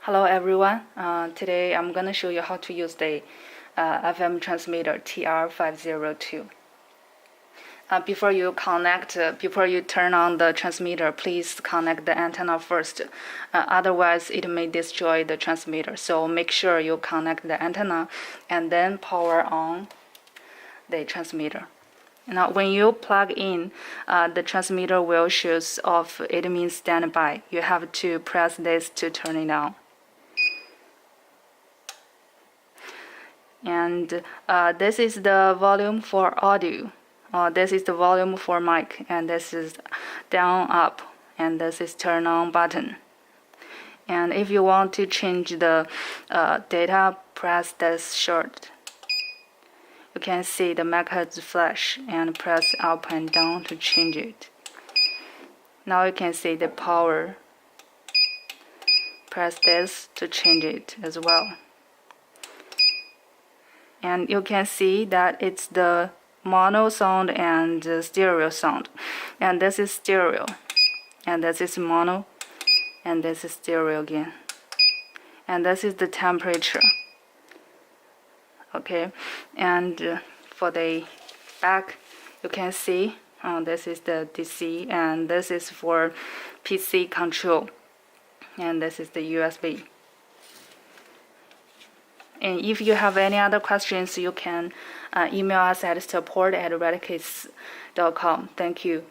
Hello everyone. Today I'm going to show you how to use the FM transmitter TR502. Before you turn on the transmitter, please connect the antenna first. Otherwise, it may destroy the transmitter. So make sure you connect the antenna and then power on the transmitter. Now, when you plug in, the transmitter will show off. It means standby. You have to press this to turn it on. And this is the volume for audio. This is the volume for mic, and this is down, up, and this is turn on button. And if you want to change the data, press this short. You can see the megahertz flash and press up and down to change it. Now you can see the power. Press this to change it as well. And you can see that it's the mono sound and stereo sound. And this is stereo. And this is mono. And this is stereo again. And this is the temperature. Okay. And for the back, you can see this is the DC. And this is for PC control. And this is the USB. And if you have any other questions, you can email us at support@retekess.com. Thank you.